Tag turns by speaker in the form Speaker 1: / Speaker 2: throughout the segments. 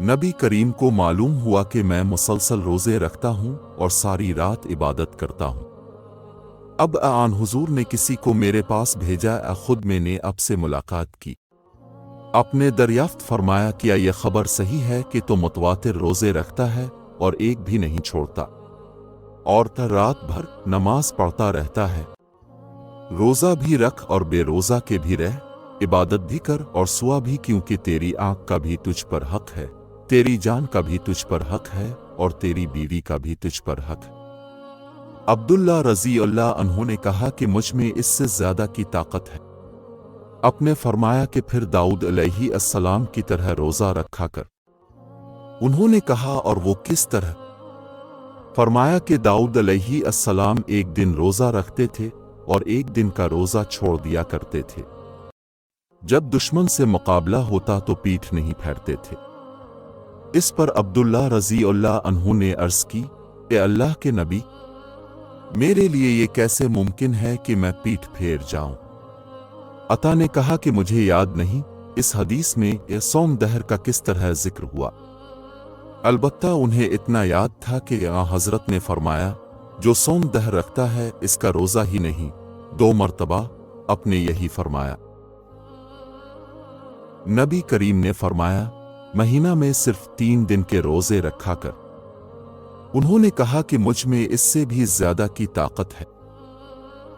Speaker 1: नबी करीम को मालूम हुआ कि मैं मुसलसल रोजे रखता हूं और सारी रात इबादत करता हूं। अब आन हुजूर ने किसी को मेरे पास भेजा, खुद मैंने अब से मुलाकात की। आपने दरियाफ्त फरमाया, क्या यह खबर सही है कि तो मुतवातिर रोजे रखता है और एक भी नहीं छोड़ता, और रात भर नमाज पढ़ता रहता है। रोजा भी रख और बेरोजा के भी रह, इबादत भी कर और सुआ भी, क्योंकि तेरी आंख का भी तुझ पर हक है, तेरी जान का भी तुझ पर हक है, और तेरी बीवी का भी तुझ पर हक है। अब्दुल्ला रज़ी अल्लाह अन्हु ने कहा कि मुझ में इससे ज्यादा की ताकत है। आपने फरमाया कि फिर दाऊद अलैहि अस्सलाम की तरह रोजा रखा कर। उन्होंने कहा, और वो किस तरह? फरमाया कि दाऊद अलैहि अस्सलाम एक दिन रोजा रखते थे और एक दिन का रोजा छोड़ दिया करते थे। जब दुश्मन से मुकाबला होता तो पीठ नहीं फेरते थे। इस पर अब्दुल्ला रज़ी अल्लाह अन्हु ने अर्ज की, ए अल्लाह के नबी, मेरे लिए ये कैसे मुमकिन है कि मैं पीठ फेर जाऊं? अता ने कहा कि मुझे याद नहीं इस हदीस में यह सौम दहर का किस तरह जिक्र हुआ। अलबत्ता उन्हें इतना याद था कि हजरत ने फरमाया, जो सौम दहर रखता है इसका रोजा ही नहीं, 2 मरतबा अपने यही फरमाया। नबी करीम ने फरमाया, महीना में सिर्फ 3 दिन के रोजे रखा कर। उन्होंने कहा कि मुझ में इससे भी ज्यादा की ताकत है।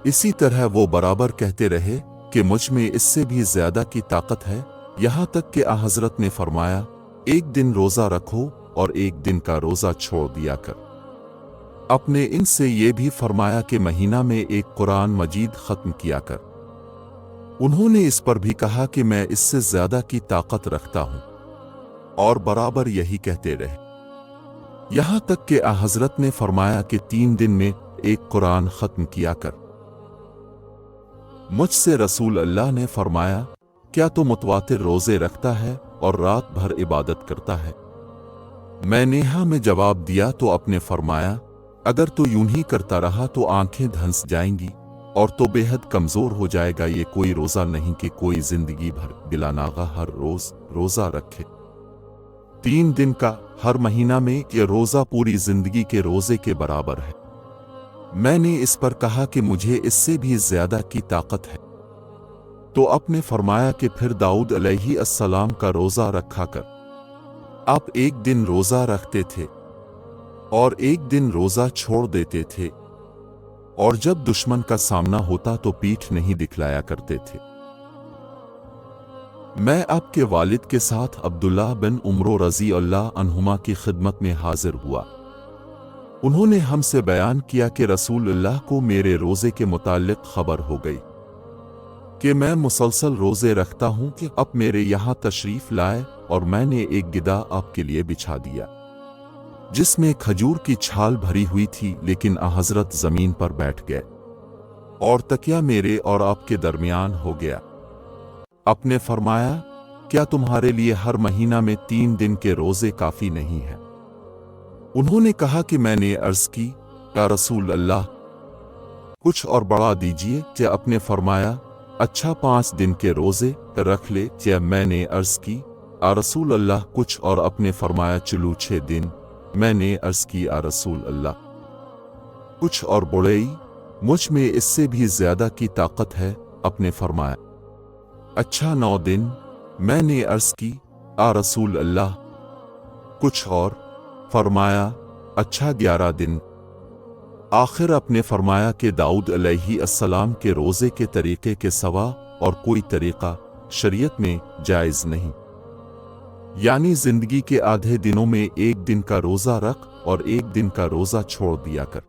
Speaker 1: इसी तरह वो बराबर कहते रहे कि मुझ में इससे भी ज्यादा की ताकत है, यहां तक कि हजरत ने फरमाया, एक दिन रोजा रखो और एक दिन का रोजा छोड़ दिया कर। अपने इनसे ये भी फरमाया कि महीना में एक कुरान मजीद खत्म किया कर। उन्होंने इस पर भी कहा कि मैं इससे ज्यादा की ताकत रखता हूं, और बराबर यही कहते रहे। यहां तक कि हजरत ने फरमाया कि 3 दिन में एक कुरान खत्म किया कर। मुझसे रसूल अल्लाह ने फरमाया, क्या तो मुतवातिर रोजे रखता है और रात भर इबादत करता है? मैंने हाँ में जवाब दिया तो आपने फरमाया, अगर तो यूं ही करता रहा तो आंखें धंस जाएंगी और तो बेहद कमजोर हो जाएगा। ये कोई रोजा नहीं कि कोई जिंदगी भर बिला नागा हर रोज रोजा रखे। 3 दिन का हर महीना में ये रोजा पूरी जिंदगी के रोजे के बराबर है। मैंने इस पर कहा कि मुझे इससे भी ज्यादा की ताकत है, तो आपने फरमाया कि फिर दाऊद अलैहि अस्सलाम का रोजा रखा कर। आप एक दिन रोजा रखते थे और एक दिन रोजा छोड़ देते थे, और जब दुश्मन का सामना होता तो पीठ नहीं दिखलाया करते थे। मैं आपके वालिद के साथ अब्दुल्ला बिन उमरो रज़ी अल्लाह अन्हुमा की खिदमत में हाजिर हुआ। उन्होंने हमसे बयान किया कि रसूलुल्लाह को मेरे रोजे के मुताल्लिक खबर हो गई कि मैं मुसलसल रोजे रखता हूं कि अब मेरे यहां तशरीफ लाए, और मैंने एक गिदा आपके लिए बिछा दिया जिसमें खजूर की छाल भरी हुई थी, लेकिन हजरत जमीन पर बैठ गए और तकिया मेरे और आपके दरमियान हो गया। आपने फरमाया, क्या तुम्हारे लिए हर महीना में 3 दिन के रोजे काफी नहीं है? उन्होंने कहा कि मैंने अर्ज की, या रसूल अल्लाह, कुछ और बढ़ा दीजिए। क्या आपने फरमाया, अच्छा 5 दिन के रोजे रख ले। क्या मैंने अर्ज की, या रसूल अल्लाह कुछ और? आपने फरमाया, चलो 6 दिन। मैंने अर्ज की, या रसूल अल्लाह कुछ और बढ़ई, मुझ में इससे भी ज्यादा की ताकत है। आपने फरमाया, अच्छा 9 दिन। मैंने अर्ज की, या रसूल अल्लाह कुछ और? फरमाया, अच्छा 11 दिन। आखिर आपने फरमाया कि दाऊद अलैहि अस्सलाम के रोजे के तरीके के सिवा और कोई तरीका शरीयत में जायज नहीं, यानी जिंदगी के आधे दिनों में एक दिन का रोजा रख और एक दिन का रोजा छोड़ दिया कर।